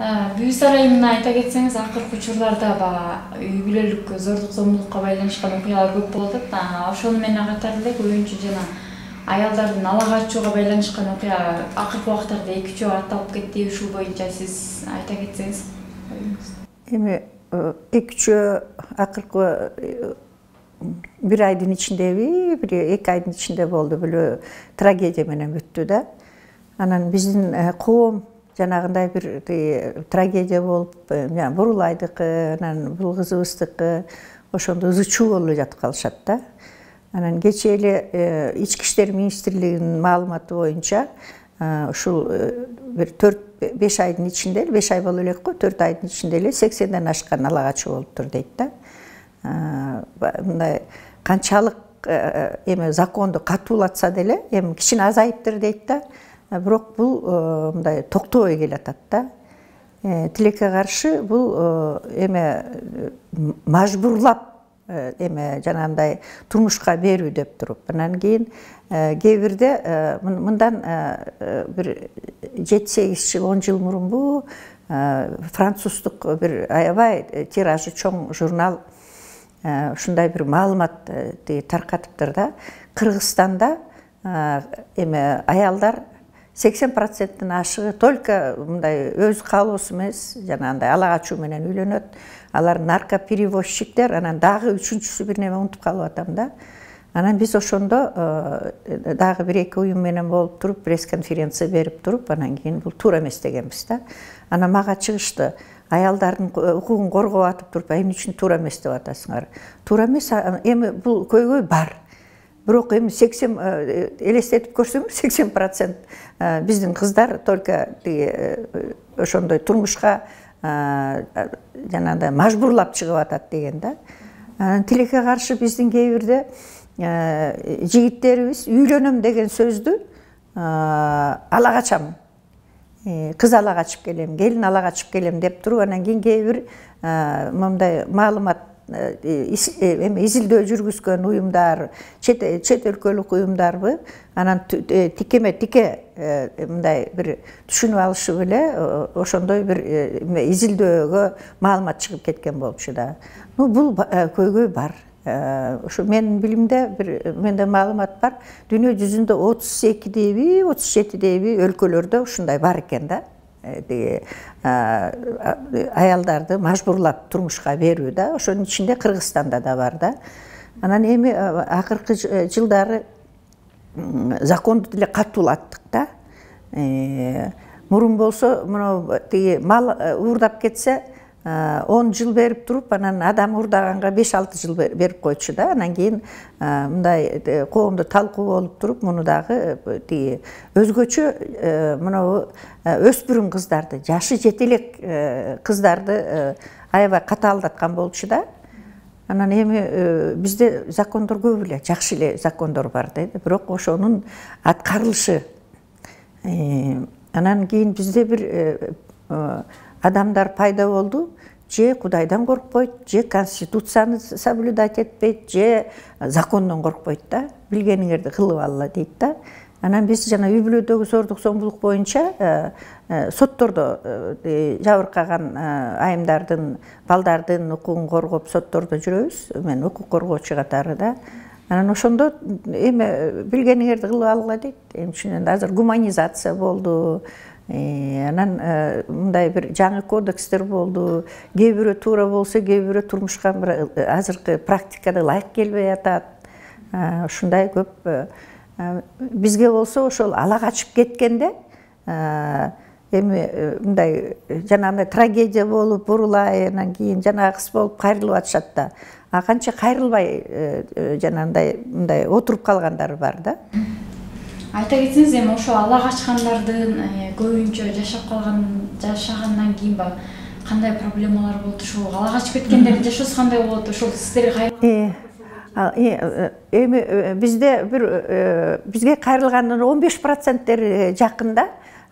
Бүйүс айымына айта кетсеңиз, акыркы учурларда үй бүлөлүк зордук зомбулукка байланышкан окуялар көп болуп атат. Ошону менен катар эле көбүнчө жана аялдардын ала качууга байланышкан окуя акыркы убактарда 2-3 атталып кетти. Ушул боюнча сиз айта кетсеңиз. Эми 2-3 акыркы bir айдын ичиндеби, 2 айдын ичинде болду. Бул трагедия менен бүттү да. Анан биздин коом жанагындай bir трагедия болуп, Бурулайдыкы, анан бул кызыбыздыкы ошондо ызы чуу болуп жатып калышат да. Анан кечээ эле Ички иштер министрлигинин маалыматы боюнча ушул bir 4-5 айдын ичинде, 5 ай боло элек го, 4 айдын ичинде эле 80ден ашкан ала качуу болуптур дейт да. Мындай канчалык эми законду катуулатса деле, эми кичине азайыптыр дейт да. Бирок бул мындай токтобой келатат да. Тилекке каршы бул эме мажбурлап эме жанагындай турмушка берүү деп туруп. Анан кийин кээ бирде мындан bir 7-8 жыл, 10 жыл мурунбу француздук bir аябай тиражы чоң журнал ушундай bir маалымат таркатыптыр да. Кыргызстанда эме аялдар 80%-тин ашыгы только мындай өз каалоосу эмес, жанагындай ала качуу менен үйлөнөт. Алар наркоперевозчиктер, анан дагы үчүнчүсү бир неме унутуп калып атам да. Анан биз ошондо дагы 1-2 уюм менен болуп туруп, пресс-конференция берип туруп, анан кийин бул туура эмес дегенбиз да. Анан мага чыгышты. Аялдардын укугун коргоп атып туруп, эмне үчүн туура эмес деп атасыңар? Туура эмес, эми бул көйгөй бар. Бирок эми 80 элестетип көрсөңүз 80% биздин кыздар только ошондой турмушка жанагындай мажбурлап чыгып атат деген да. Тилекке каршы биздин кээ бирде жигиттерибиз үйлөнөм деген сөздү ала качам. Кыз ала качып келем, келин ала качып келем деп туруп, анан кийин кээ бир мындай маалымат изилдөө жүргүзгөн уюмдар, чет өлкөлүк уюмдарбы, анан тикеме-тике мындай бир түшүнүп алышып эле ошондой бир изилдөөгө маалымат чыгып кеткен болчу да. Бул көйгөй бар. Ошо менин билимде менде маалымат бар. Дүйнө жүзүндө 32деби, 37деби өлкөлөрдө ушундай бар экен да. Аялдарды мажбурлап турмушка берүү да, ошонун ичинде Кыргызстанда да бар да. Анан эми акыркы жылдары законду деле катуулаттык да. Мурун болсо, мал уурдап кетсе 10 жыл берип туруп, анан адам уурдаганга 5-6 жыл берип койчу да. Анан кийин мындай коомдо талкуу болуп туруп, муну дагы өзгөчө мынау өспүрүм кыздарды, жашы жете элек кыздарды аябай катаалдаткан болчу да. Анан эми бизде закондор көп эле, жакшы эле закондор бар дейт. Бирок ошонун аткарылышы. Анан кийин бизде бир адамдар пайда болду, же Кудайдан коркпойт, же конституцияны соблюдать этпейт, же закондон коркпойт да. Билгениңерди кылып алла дейт да. Анан биз жана үй бүлөдөгү зордук зомбулук боюнча соттордо жабыркаган айымдардын, балдардын укугун коргоп соттордо жүрөбүз. Мен укук коргоочу катары да. Анан ошондо эми билгениңерди кылып алгыла дейт. Эми үчүн азыр гуманизация болду. Анан мындай бир жаңы кодекстер болду. Кээ бирөө туура болсо, кээ бирөө турмушка азыркы практикада ылайык келбей атат. Ушундай көп. Бизге болсо ошол ала качып кеткенде эми мындай жанагындай трагедия болуп, Бурулай, анан кийин жанагы кыз болуп кайрылып атышат да. Канча кайрылбай жанагындай мындай отуруп калгандар бар да. Айта кетсеңиз, эми ошо ала качкандардын көбүнчө жашагандан кийин кандай проблемалар болду? Ошо ала качып кеткендердин жашоосу кандай болот? Ошол сиздерге эми бизге кайрылгандын 15% жакында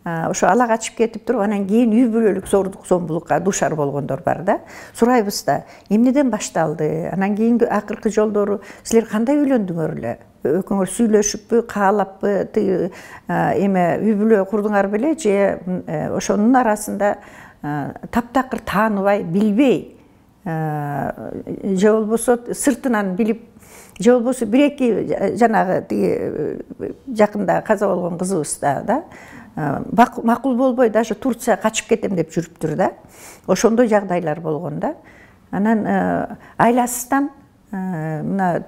ошо ала качып кетип туруп, анан кийин үй бүлөлүк зордук зомбулукка душар болгондор бар да. Сурайбыз да, эмнеден башталды? Анан кийинки акыркы жолдору силер кандай үйлөндүңөр эле? Экөөңөр сүйлөшүппү, каалаппы, эме үй бүлө курдуңар беле же ошонун арасында таптакыр тааныбай билбей же болбосо сыртынан билип же болбосо бир-эки жанагы жакында каза болгон кызыбыз да макул болбой даже Турцияга качып кетем деп жүрүптүр да. Ошондой жагдайлар болгон да. Анан айласыздан мына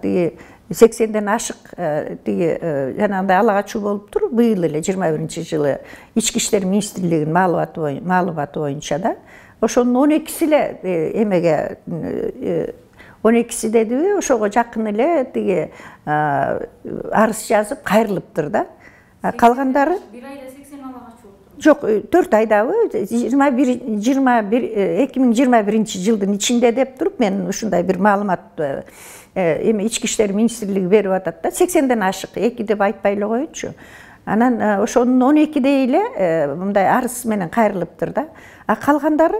80ден ашык жанагындай ала качуу болуптур. Быйыл эле 21-жылы Ички иштер министрлигинин маалыматы боюнча да. Ошонун 12-си эле эмеге 12-си дедиби, ошого жакын эле арыз жазып кайрылыптыр да. Калгандары бир айда 80 ала качуу болуптур. Жок, 4 айдабы 2021-жылдын ичинде деп туруп мен ушундай бир маалымат эми Ички иштер министрлиги берип атат да. 80ден ашык, 2 деп айтпай эле коечу. Анан ошонун 12дей эле мындай арыз менен кайрылыптыр да. А калгандары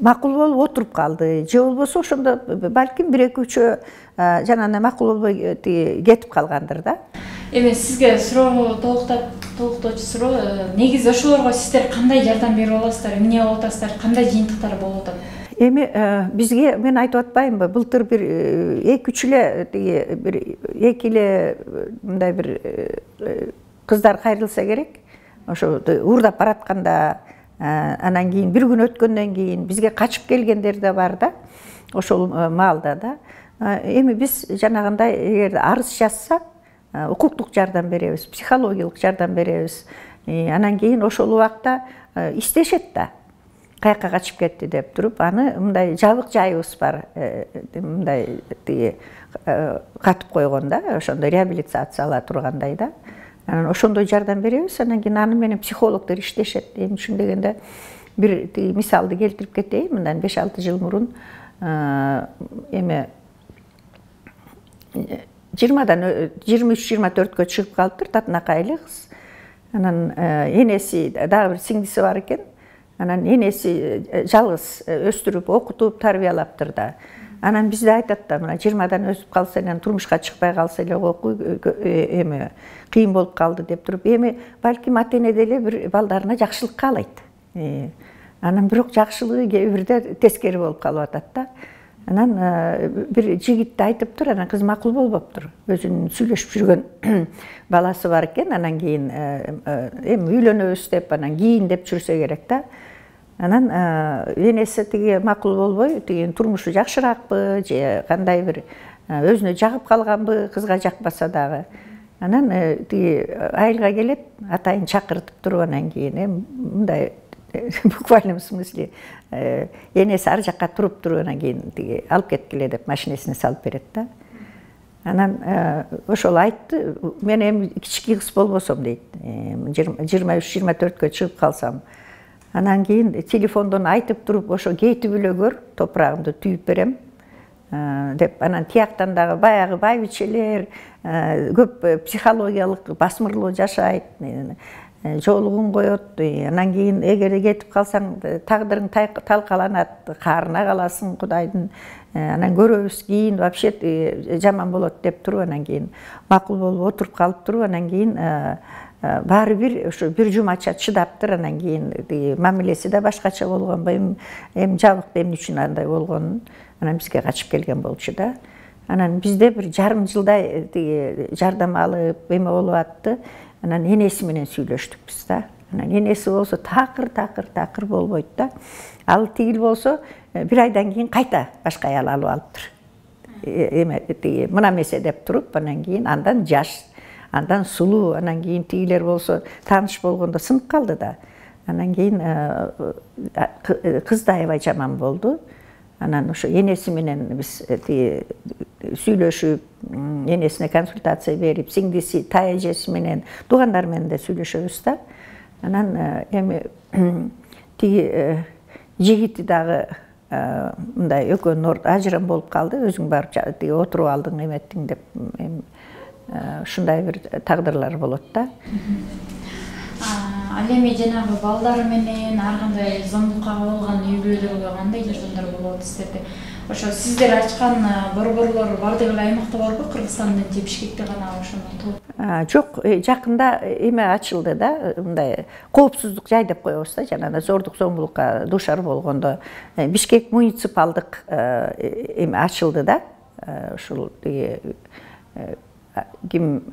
макул болуп отуруп калды. Же болбосо ошондо балким 1-2 жанагындай макул болбой кетип калгандыр да. Эми сизге суроо толуктоочу суроо, негизи ошолорго сиздер кандай жардам берип аласыздар, эмне кылып атасыздар, кандай жыйынтыктар болуп атат? Эми бизге мен айтып атпаймынбы, былтыр бир 2-3 эле 2 эле мындай бир кыздар кайрылса керек. Ошо уурдап баратканда анан кийин бир күн өткөндөн кийин бизге качып келгендер да бар да. Ошол маалда да. Эми биз жанагындай эгер арыз жазса, укуктук жардам беребиз, психологиялык жардам беребиз. Анан кийин ошол убакта издешет да. Каяка качып кетти деп туруп, аны мындай жабык жайыбыз бар. Мындай катып койгон да, ошондой реабилитация ала тургандай да. Анан ошондой жардам беребиз, анан кийин аны менен психологдор иштешет. Эми ушун дегенде бир мисалды келтирип кетейин. Мындан 5-6 жыл мурун эми 20дан 23-24кө чыгып калыптыр, татынакай эле кыз. Анан энеси дагы бир сиңдиси бар экен. Анан энеси жалгыз өстүрүп, окутуп, тарбиялаптыр да. Анан бизде айтат да, мына 20дан өсүп калса, анан турмушка чыкпай калса эле эми кыйын болуп калды деп туруп, эми балким ата-эне деле бир балдарына жакшылык каалайт. Анан бирок жакшылыгы кээ бирде тескери болуп калып атат да. Анан бир жигитти айтыптыр, анан кыз макул болбоптур. Өзүнүн сүйлөшүп жүргөн баласы бар экен, анан кийин эми үйлөнөбүз деп, анан кийин деп жүрсө керек да. Анан энеси макул болбой, турмушу жакшыраакпы, же кандай бир өзүнө жагып калганбы, кызга жакпаса дагы. Анан айылга келет, атайын чакыртып туруп, анан кийин мындай в буквальном смысле энеси ар жакка туруп туруп, анан кийин алып кеткиле деп машинесине салып берет да. Анан ошол айтты, мен эми кички кыз болбосом дейт, 23-24кө чыгып калсам. Анан кийин телефондон айтып туруп, ошо кетип эле көр, топурагымды түйүп берем деп. Анан тияктан дагы баягы байбичелер көп психологиялык басмырлоо жашайт, жоолугун коет. Анан кийин эгер кетип калсаң, тагдырың талкаланат, каарына каласың Кудайдын. Анан көрөбүз, кийин вообще жаман болот деп туруп, анан кийин макул болуп отуруп калып туруп, анан кийин баары бир ушу бир жумача чыдаптыр. Анан кийин мамилеси да башкача болгон, эми жабык эмне үчүн андай болгонун анан бизге качып келген болчу да. Анан бизде бир жарым жылдай жардам алып эме болуп атты. Анан энеси менен сүйлөштүк биз да. Анан энеси болсо такыр болбойт да. Ал тигил болсо бир айдан кийин кайта башка аял алып алыптыр. Мына месе деп туруп, анан кийин андан жаш, андан сулуу, анан кийин тигилер болсо тааныш болгондо сынып калды да. Анан кийин кыз да аябай жаман болду. Анан ошо энеси менен биз сүйлөшүп, энесине консультация берип, сиңдиси, тай эжеси менен, туугандар менен да сүйлөшөбүз да. Анан эми тиги жигити дагы мындай экөөнүн ажырам болуп калды, өзүң барып отуруп алдың эметтиң деп, ушундай бир тагдырлар болот да. Ал эми жанагы балдары менен ар кандай зомбулукка кабылган үй бүлөлөргө кандай жардамдар болот сиздерде? Ошо сиздер ачкан борборлор бардыгы эле аймакта барбы, Кыргызстандын же Бишкекте гана ошону? Жок, жакында эме ачылды да, мындай коопсуздук жай деп коебуз да, жанагы зордук зомбулукка дуушар болгондо Бишкек муниципалдык эме ачылды да. Ушул ким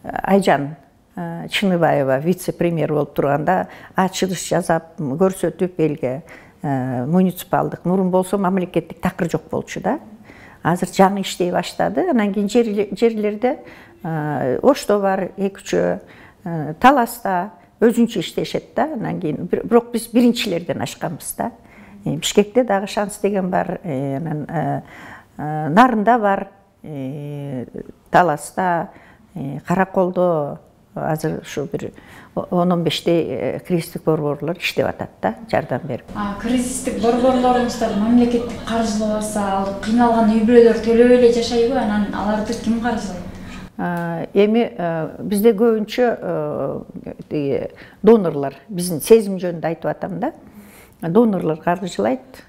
Айжан Чыныбаева вице-премьер болуп турганда ачылыш жасап, көрсөтүп элге муниципалдык, мурун болсо мамлекеттик такыр жок болчу да. Азыр жаңы иштей баштады. Анан кийин жерлерде Ошто бар, Экчө, Таласта өзүнчө иштешет да. Анан кийин бирок биз биринчилерден ашканбыз да. Бишкекте дагы шанс деген бар, анан Нарында бар, Таласта, Караколдо азыр ушу бир 10-15 кризистик борборлор иштеп атат да, жардам берип. Кризистик борборлоруңуздар мамлекеттик каржылабаса, ал кыйналган үй бүлөлөр төлөп эле жашайбы, анан аларды ким каржылайт? Эми бизде көбүнчө донорлор, биздин сезим жөнүндө айтып атам да. Донорлор каржылайт.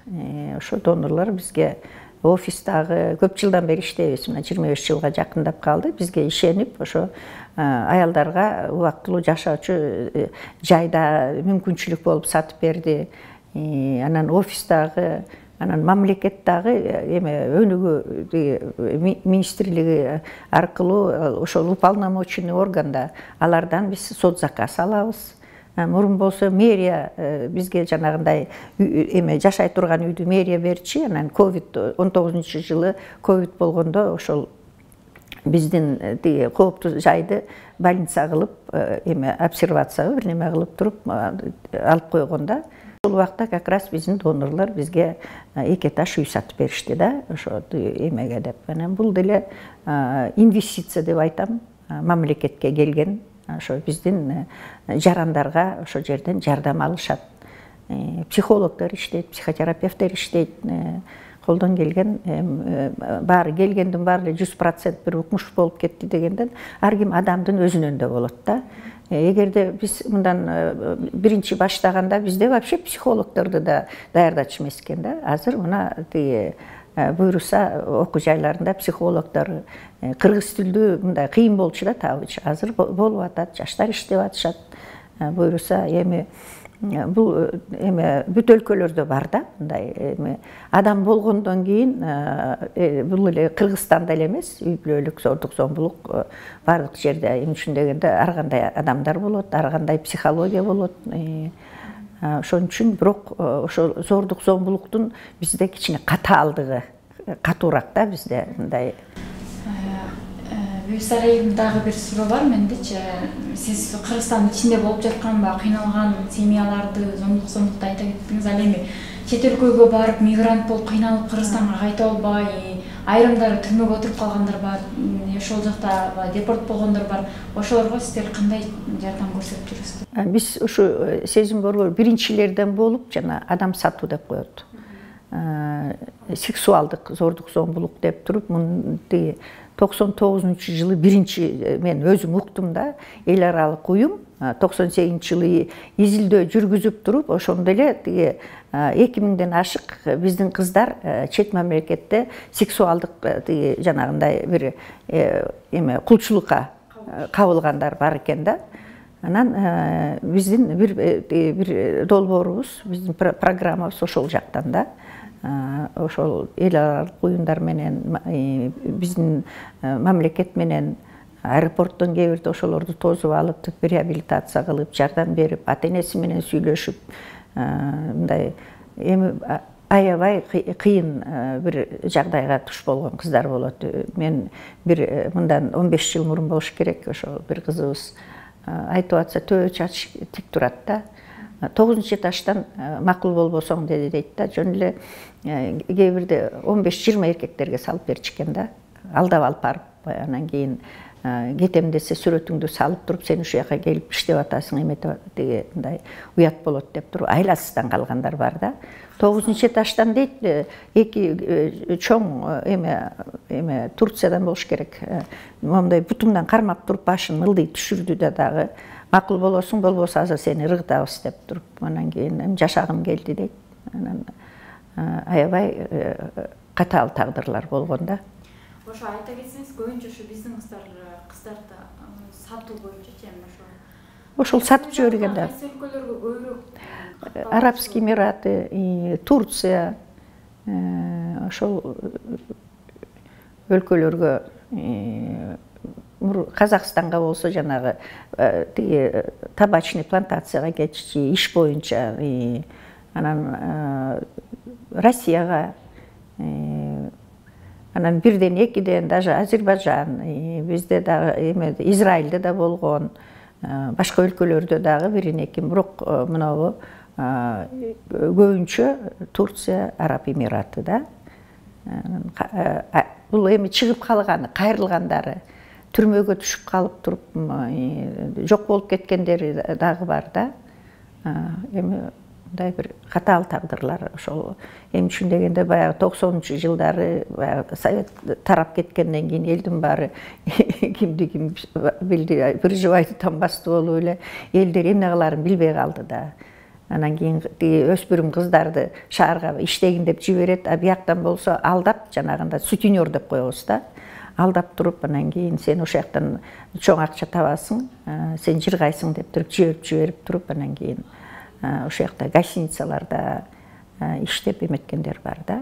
Ошо донорлор бизге офистагы көп жылдан бери иштейбиз, мына 25 жылга жакындап калды. Бизге ишенип, ошо аялдарга убактылуу жашоочу жайда мүмкүнчүлүк болуп сатып берди. Анан офистагы, анан мамлекеттагы эме өнүгүү министрлиги аркылуу ошол уполномоченный органда алардан биз соцзаказ алабыз. Мурун болсо мэрия бизге жанагындай эме жашай турган үйдү мэрия берчи. Анан COVID-19 жылы ковид болгондо ошол биздин кооптуу жайды больница кылып, эме обсервацияга бир неме кылып туруп алып койгондо, ошол убакта как раз биздин донорлор бизге 2 этаж үй сатып беришти да, ошо эмеге деп. Анан бул деле инвестиция деп айтам, мамлекетке келген. Ошо биздин жарандарга ошо жерден жардам алышат. Психологдор иштейт, психотерапевттер иштейт. Колдон келген, баары келгендин баары 100% бир укмуш болуп кетти дегенден, ар ким адамдын өзүнөн да болот да. Эгерде биз мындан биринчи баштаганда бизде вообще психологдорду да даярдачу эмес экен да. Азыр мына буйруса окуу жайларында психологдор, кыргыз тилдүү мындай кыйын болчу да табыч. Азыр болуп атат, жаштар иштеп атышат. Буйруса эми бул эме бүт өлкөлөрдө бар да, мындай эми адам болгондон кийин бул эле Кыргызстанда эле эмес, үй бүлөлүк зордук зомбулук бардык жерде, эми үчүн дегенде ар кандай адамдар болот, ар кандай психология болот. Ошон үчүн бирок ошо зордук зомбулуктун бизде кичине катаалдыгы катуураак да бизде мындай. Дагы бир суроо бар мендечи. Сиз Кыргызстандын ичинде болуп жатканбы, кыйналган семьяларды, зомбулукту айта кеттиңиз. Ал эми чет өлкөгө барып, мигрант болуп кыйналып Кыргызстанга кайта албай, айрымдары түрмөгө отуруп калгандар бар, ошол жакта депорт болгондор бар. Ошолорго сиздер кандай жардам көрсөтүп жүрөсүздөр? Биз ушу сезим борбор биринчилерден болуп, жана адам сатуу деп коет. Сексуалдык зордук зомбулук деп туруп, 99 жылы биринчи мен өзүм уктум да, эл аралык уюм 98 жылы изилдөө жүргүзүп туруп, ошондо эле 2000ден ашык биздин кыздар чет мамлекетте сексуалдык жанагындай бир эме кулчулукка кабылгандар бар экен да. Анан биздин бир долбоорубуз, биздин программабыз ошол жактан да. Ошол эл аралык уюмдар менен, биздин мамлекет менен аэропорттон кээ бирде ошолорду тосуп алып, реабилитация кылып, жардам берип, ата-энеси менен сүйлөшүп, мындай эми аябай кыйын бир жагдайга туш болгон кыздар болот. Мен бир мындан 15 жыл мурун болуш керек, ошол бир кызыбыз айтып атса төбө чач тик турат да. 9 этаждан макул болбосоң деди дейт да, жөн эле кээ бирде 15-20 эркектерге салып берчикен да. Алдап алып барып, анан кийин кетем десе сүрөтүңдү салып туруп, сен ушул жака келип иштеп атасың, эметип деге мындай уят болот деп туруп, айласыздан калгандар бар да. 9 этаждан дейт, эки чоң эме Турциядан болуш керек. Момундай бутумдан кармап туруп башын ылдый түшүрдү да дагы. макул болосуң, болбосо азыр сени ыргытабыз деп туруп, анан кийин жашагым келди дейт. Анан аябай катаал тагдырлар болгон да. Ошо айта кетсеңиз, көбүнчө ушу биздин кыздарды сатуу боюнча ошо. Ошол сатып жибергенде. Кайсы өлкөлөргө көбүрөөк? Арабский Эмираты, Турция, ошол өлкөлөргө, Казакстанга болсо жанагы тиги табачный плантацияга кетишчи иш боюнча, анан Россияга, анан бирден экиден даже Азербайжан, бизде дагы Израилде да болгон, башка өлкөлөрдө дагы бирин экин, бирок мынабу көбүнчө Турция, Араб Эмираты да. Бул эми чыгып калган, кайрылгандары, түрмөгө түшүп калып туруп, жок болуп кеткендери дагы бар да. Эми мындай бир катаал тагдырлар ошол. Эми үчүн дегенде баягы 90-жылдары баягы Совет тарап кеткенден кийин элдин баары кимди ким билди, бир жубайды танбастуу болуп эле элдер эмне кылаарын билбей калды да. Анан кийин өспүрүм кыздарды шаарга иштегин деп жиберет, а бияктан болсо алдап, жанагында сутенер деп коебуз да. Алдап туруп, анан кийин сен ошол жактан чоң акча табасың, сен жыргайсың деп туруп жиберип туруп, анан кийин ошол жакта гостиницаларда иштеп эметкендер бар да.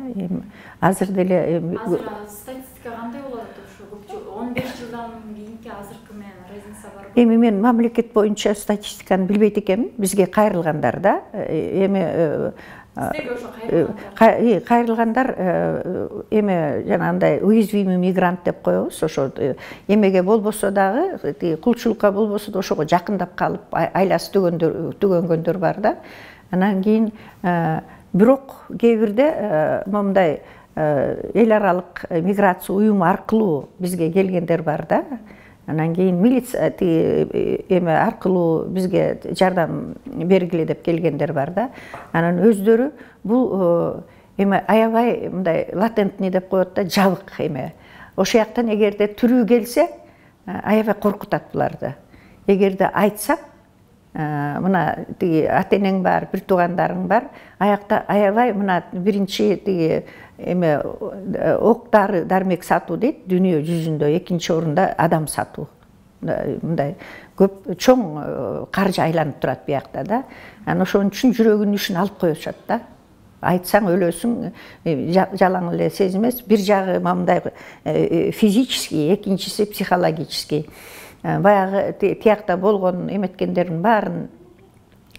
Азыр деле азыр статистика кандай болот ошо? 15 жылдан кийинки азыркы менен разница барбы? Эми мен мамлекет боюнча статистиканы билбейт экенмин. Бизге кайрылгандар да. Эми кайрылгандар эми жанагындай уязвимый мигрант деп коебуз. Ошо эмеге болбосо дагы, кулчулукка болбосо да ошого жакындап калып айласы түгөнгөндөр бар да. Анан кийин бирок кээ бирде момундай эл аралык миграция уюму аркылуу бизге келгендер бар да. Анан кийин милиция эме аркылуу бизге жардам бергиле деп келгендер бар да. Анан өздөрү бул эме аябай мындай латентный деп коет да, жабык эме. Ошол жактан эгерде түрүү келсе, аябай коркутат буларды. Эгерде айтсак, мына тиги ата-энең бар, бир туугандарың бар, аякта аябай мына биринчи тиги эме ок дармек сатуу дейт, дүйнө жүзүндө экинчи орунда адам сатуу. Мындай көп чоң каржы айланып турат биякта да. Анан ошон үчүн жүрөгүнүн ишин алып коюшат да. Айтсаң өлөсүң, жалаң эле сезмес. Бир жагы мындай физический, экинчиси психологический. Баягы тиякта болгон эметкендердин баарын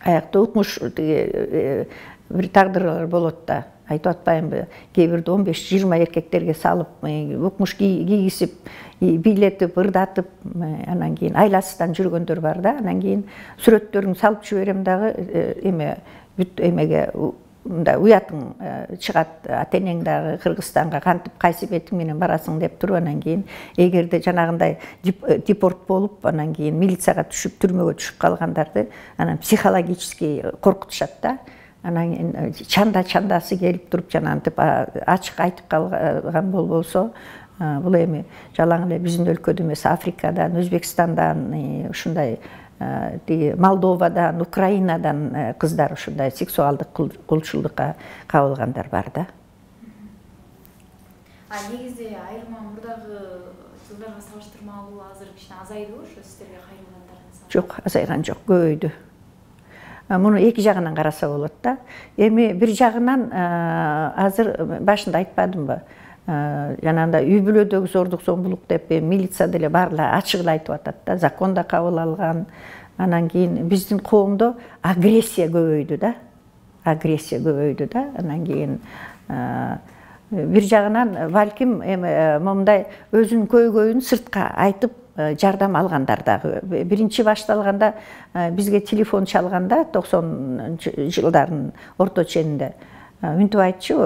аякта укмуш бир тагдырлар болот да. Айтып атпаймынбы, кээ бирде 15-20 эркектерге салып, укмуш кийгизип, бийлетип, ырдатып, анан кийин айласынан жүргөндөр бар да. Анан кийин сүрөттөрүн салып жиберем дагы, эмеге мындай уятың чыгат, ата-энең дагы Кыргызстанга кантип кайсы бетиң менен барасың деп туруп, анан кийин эгерде жанагындай депорт болуп, анан кийин милицияга түшүп, түрмөгө түшүп калгандарды анан психологически коркутушат да. Анан чандасы келип туруп жанагынтип ачык айтып калган болбосо, бул эми жалаң эле биздин өлкөдө эмес, Африкадан, Өзбекстандан, ушундай Молдовадан, Украинадан кыздар ушундай сексуалдык кулчулукка кабылгандар бар да. Негизи айырма мурдагы жылдарга салыштырмалуу азыр кичине азайдыбы ошо сиздерге кайрылгандардын саны? Жок, азайган жок, көбөйдү. Муну эки жагынан караса болот да. Эми бир жагынан азыр башында айтпадымбы? Жанагындай үй бүлөдөгү зордук зомбулук деп милиция деле баарлар ачык эле айтып атат да. Законда кабыл алган. Анан кийин биздин коомдо агрессия көбөйдү да. Агрессия көбөйдү да. Анан кийин бир жагынан балким эми момундай өзүнүн көйгөйүн сыртка айтып жардам алгандар дагы. Биринчи башталганда бизге телефон чалганда 90-жылдардын орто ченинде Үнтіп айтчу,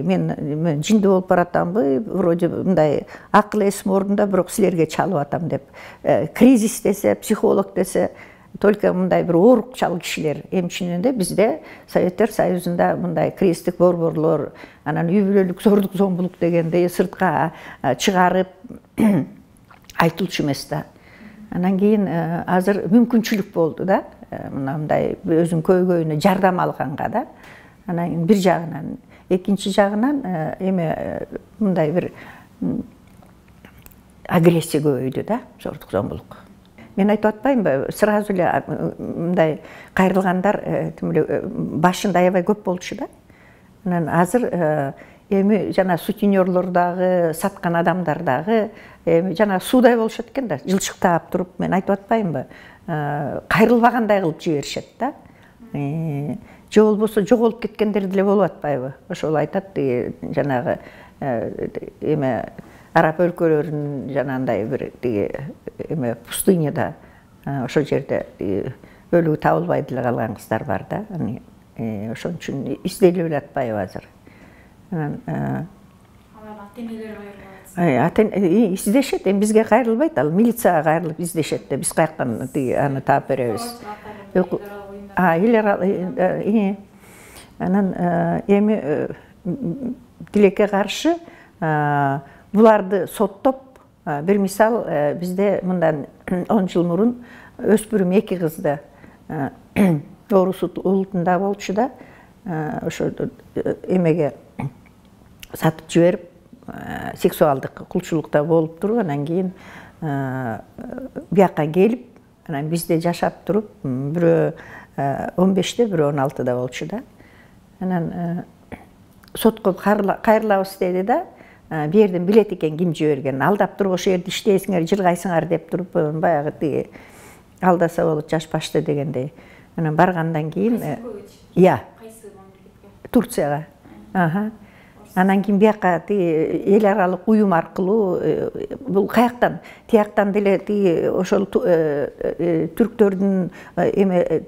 мен жинді болып баратамбы, вроде мындай акыл эсим ордунда, бирок силерге чалып атам деп. Кризис десе, психолог десе, только мындай бир оорукчал кишилер. Эмчиненде бизде Советтер Союзунда мындай кризистик борборлор, анан үй бүлөлүк зордук зомбулук дегенде сыртка чыгарып айтылчу эмес да. Анан кийин азыр мүмкүнчүлүк болду да, мындай өзүнүн көйгөйүнө жардам алганга да. Анан бир жагынан, экинчи жагынан эме мындай бир агрессия көбөйдү да, зордук зомбулук. Мен айтып атпаймынбы, сразу эле мындай кайрылгандар башында аябай көп болчу да. Анан азыр эми жана сутенерлор дагы, саткан адамдар дагы жана суудай болушат экен да, жылчыктап туруп, мен айтып атпаймынбы, кайрылбагандай кылып жиберишет да. Же болбосо жоголуп кеткендер деле болуп атпайбы? Ошол айтат, жанагы эме араб өлкөлөрүнүн жанагындай бир эме пустыняда ошол жерде өлүгү табылбай деле калган кыздар бар да. Ошон үчүн изделип атпайбы азыр? Аларга ата-энелери кайрылат. Издешет, эми бизге кайрылбайт, ал милицияга кайрылып издешет да, биз каяктан аны таап беребиз. Анан эми тилекке каршы буларды соттоп, бир мисал бизде мындан 10 жыл мурун өспүрүм 2 кызды Орус улутунда болчу да, ошо эмеге сатып жиберип, сексуалдык кулчулукта болуп туруп, анан кийин бияка келип, анан бизде жашап туруп, бирөө 15-те, бирөө 16-да болчу да. Анан сотко кайрылабыз деди да, бу жерден билет экен ким жиберген, алдап туруп ошол жерде иштейсиңер, жыргайсыңар деп туруп, баягы алдаса болот жаш башты дегендей. Анан баргандан кийин, Кайсы мамлекетке? Турцияга. Анан кийин бияка эл аралык уюм аркылуу, бул каяктан, тияктан деле ошол түрктөрдүн эме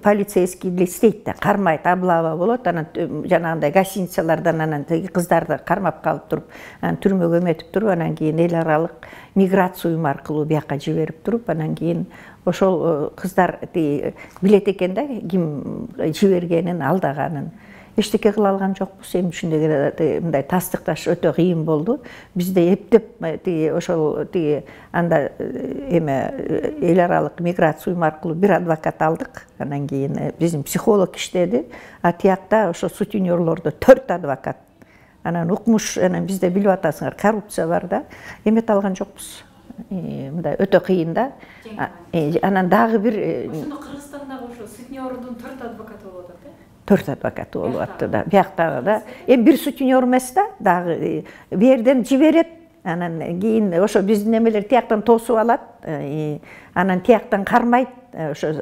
полицейский деле истейт да, кармайт, облава болот, анан жанагындай гостиницалардан анан кыздарды кармап калып туруп, анан түрмөгө эметип туруп, анан кийин эл аралык миграция уюму аркылуу бияка жиберип туруп, анан кийин ошол кыздар билет экен да, ким жибергенин, алдаганын. Эчтеке кыла алган жокпуз, эми ушундой мындай тастыкташ өтө кыйын болду. Бизде эптеп ошол анда эме эл аралык миграция уюму аркылуу бир адвокат алдык. Анан кийин биздин психолог иштеди, а тиякта ошо сутенерлордо 4 адвокат. Анан укмуш, анан бизде билип атасыңар, коррупция бар да, эмете алган жокпуз. Мындай өтө кыйын да. Анан дагы бир Ошондо Кыргызстандагы ошо сутенердун 4 адвокаты болуп атат, 4 адвокаты болуп атты да. Бияктагы да. Бир сутенер эмес да, дагы бу жерден жиберет. Анан кийин ошо биздин эмелер тияктан тосуп алат. Анан тияктан кармайт. Ошо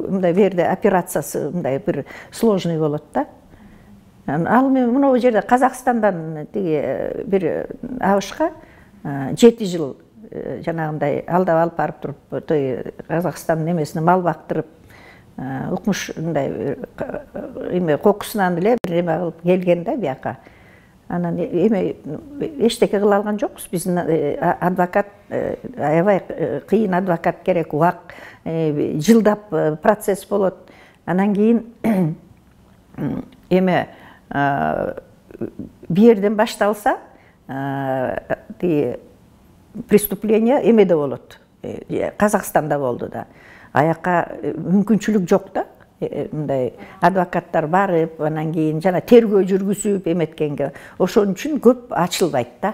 мындай бу жерде операциясы мындай бир сложный болот да. Ал мына бу жерде Казакстандан бир абышка 7 жыл жанагындай алдап алып барып туруп, Казакстандын эмесине мал бактырып, укмуш мындай эме кокусунан эле бир эме кылып келген да бияка. Анан эме эчтеке кыла алган жокпуз. Биздин адвокат аябай кыйын адвокат керек, убак, жылдап процесс болот. Анан кийин эме бу жерден башталса, преступление эмеде болот. Казакстанда болду да. Аякка мүмкүнчүлүк жок да. Мындай адвокаттар барып, анан кийин жана тергөө жүргүзүп эметкенге. Ошон үчүн көп ачылбайт да.